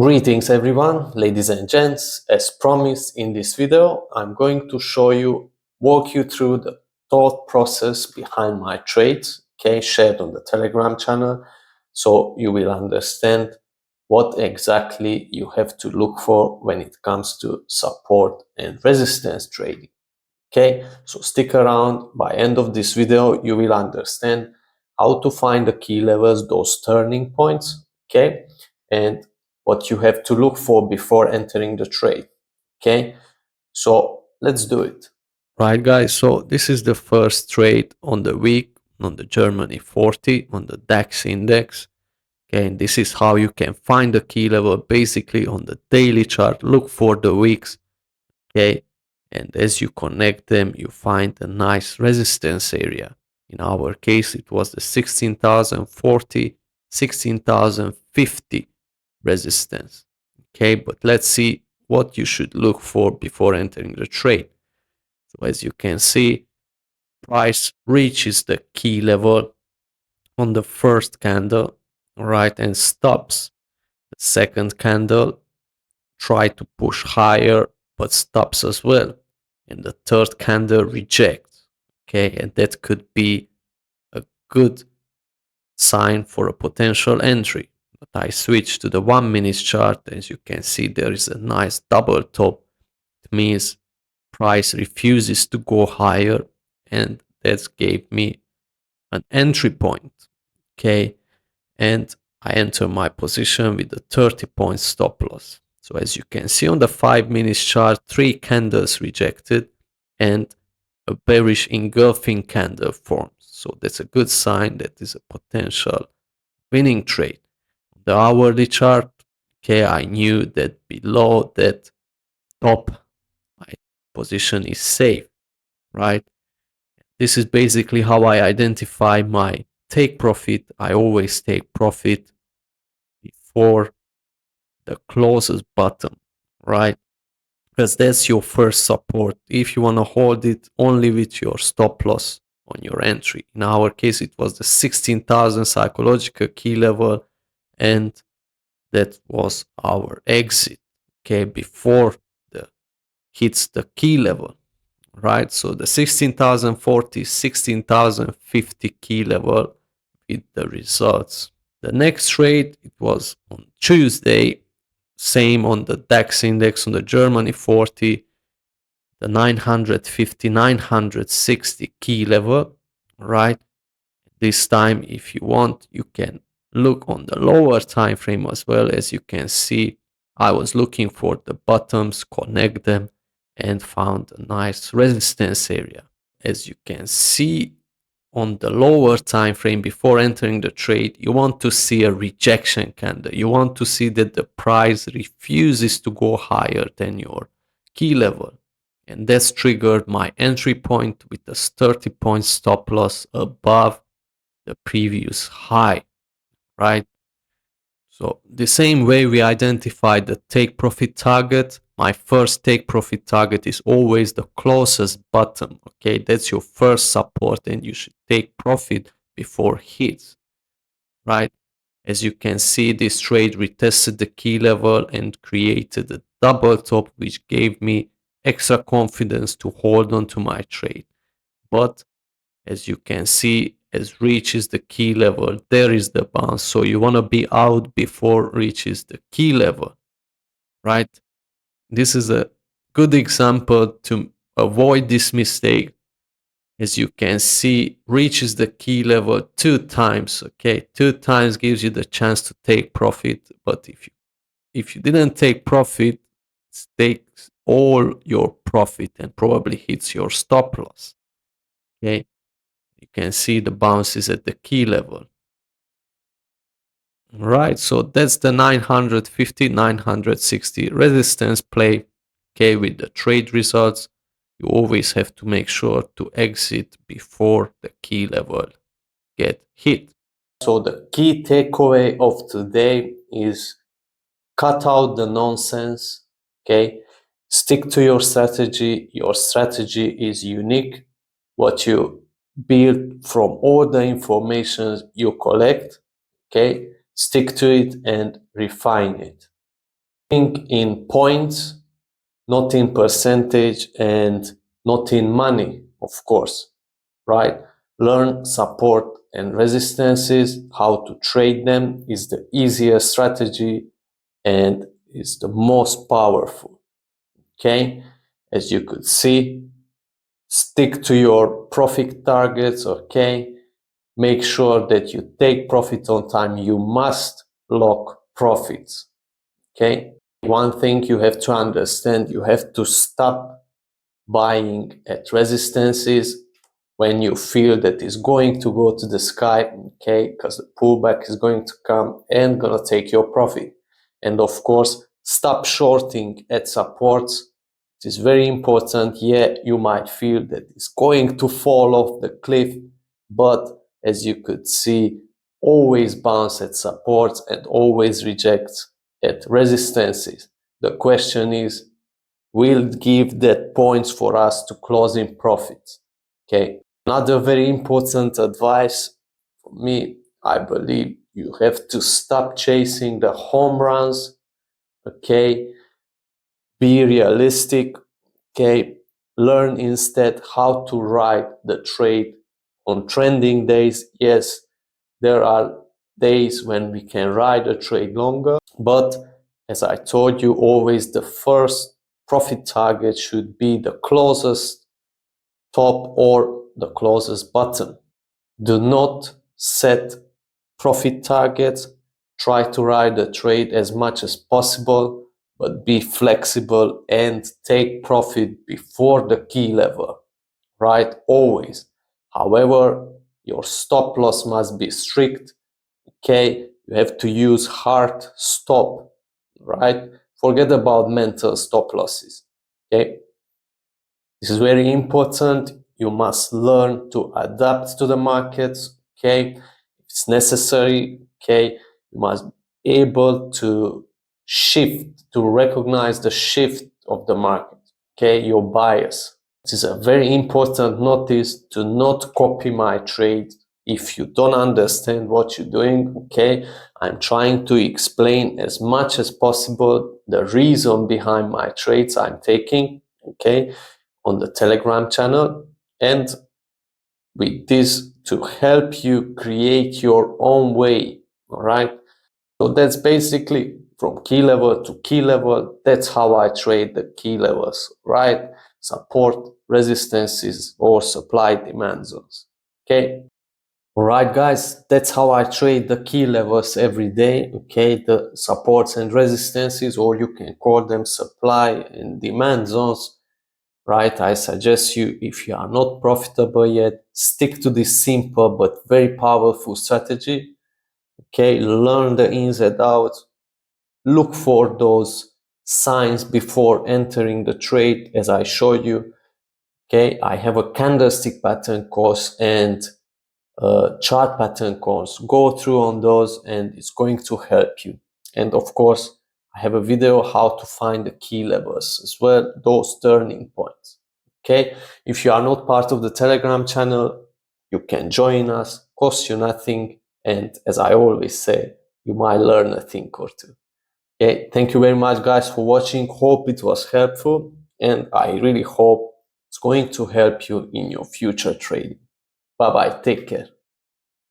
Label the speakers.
Speaker 1: Greetings everyone, ladies and gents. As promised in this video, I'm going to walk you through the thought process behind my trades, shared on the Telegram channel, so you will understand what exactly you have to look for when it comes to support and resistance trading. So stick around. By end of this video, you will understand how to find the key levels, those turning points, and what you have to look for before entering the trade. So let's do it. Right, guys, so this is the first trade on the week on the Germany 40 on the DAX index. And this is how you can find the key level basically on the daily chart. Look for the weeks. And as you connect them, you find a nice resistance area. In our case, it was the 16,040, 16,050 resistance. But let's see what you should look for before entering the trade. So as you can see, price reaches the key level on the first candle, right, and stops. The second candle try to push higher but stops as well, and the third candle rejects. And that could be a good sign for a potential entry. But I switch to the 1 minute chart. As you can see, there is a nice double top. It means price refuses to go higher, and that gave me an entry point. And I enter my position with a 30-point stop loss. So as you can see on the 5 minute chart, 3 candles rejected and a bearish engulfing candle forms. So that's a good sign that is a potential winning trade. The hourly chart, I knew that below that top, my position is safe, right? This is basically how I identify my take profit. I always take profit before the closest bottom, right? Because that's your first support. If you want to hold it only with your stop loss on your entry. In our case, it was the 16,000 psychological key level, and that was our exit, before the hits the key level, right? So the 16,040, 16,050 key level with the results. The next trade, it was on Tuesday, same on the DAX index on the Germany 40, the 950, 960 key level, right? This time, if you want, you can look on the lower time frame as well. As you can see, I was looking for the bottoms, connect them, and found a nice resistance area. As you can see on the lower time frame before entering the trade, you want to see a rejection candle. You want to see that the price refuses to go higher than your key level. And that's triggered my entry point with a 30-point stop loss above the previous high, right? So the same way we identified the take profit target, my first take profit target is always the closest bottom. That's your first support, and you should take profit before hits, right? As you can see, this trade retested the key level and created a double top, which gave me extra confidence to hold on to my trade. But as you can see, as reaches the key level, there is the bounce. So you want to be out before reaches the key level, right? This is a good example to avoid this mistake. As you can see, reaches the key level 2 times. 2 times gives you the chance to take profit. But if you didn't take profit, it takes all your profit and probably hits your stop loss. You can see the bounces at the key level. Right, so that's the 950, 960 resistance play. With the trade results, you always have to make sure to exit before the key level get hit. So the key takeaway of today is cut out the nonsense, Stick to your strategy. Your strategy is unique. What you build from all the information you collect, Stick to it and refine it. Think in points, not in percentage and not in money, of course, right? Learn support and resistances, how to trade them is the easiest strategy and is the most powerful. Okay, as you could see, stick to your profit targets. Okay, make sure that you take profit on time. You must lock profits. Okay, one thing you have to understand, you have to stop buying at resistances when you feel that it's going to go to the sky, okay, because the pullback is going to come and gonna take your profit. And of course, stop shorting at supports. It is very important. Yeah, you might feel that it's going to fall off the cliff, but as you could see, always bounce at supports and always reject at resistances. The question is, will give that points for us to close in profits. Okay. Another very important advice for me, I believe you have to stop chasing the home runs. Okay. Be realistic. Okay. Learn instead how to ride the trade on trending days. Yes, there are days when we can ride a trade longer, but as I told you, always the first profit target should be the closest top or the closest bottom. Do not set profit targets. Try to ride the trade as much as possible, but be flexible and take profit before the key level, right? Always. However, your stop loss must be strict. Okay, you have to use hard stop, right? Forget about mental stop losses. Okay, this is very important. You must learn to adapt to the markets. Okay, if it's necessary. Okay, you must be able to shift, to recognize the shift of the market. Okay, your bias. This is a very important notice. To not copy my trade if you don't understand what you're doing. Okay, I'm trying to explain as much as possible the reason behind my trades I'm taking. Okay, on the Telegram channel, and with this to help you create your own way. All right, so that's basically from key level to key level. That's how I trade the key levels, right? Support, resistances, or supply demand zones. Okay. All right, guys, that's how I trade the key levels every day. Okay, the supports and resistances, or you can call them supply and demand zones. Right, I suggest you, if you are not profitable yet, stick to this simple but very powerful strategy. Okay, learn the ins and outs. Look for those signs before entering the trade, as I showed you. Okay, I have a candlestick pattern course and chart pattern course. Go through on those and it's going to help you. And of course, I have a video how to find the key levels as well, those turning points. Okay, if you are not part of the Telegram channel, you can join us, cost you nothing, and as I always say, you might learn a thing or two. Okay, thank you very much, guys, for watching. Hope it was helpful, and I really hope it's going to help you in your future trading. Bye bye, take care.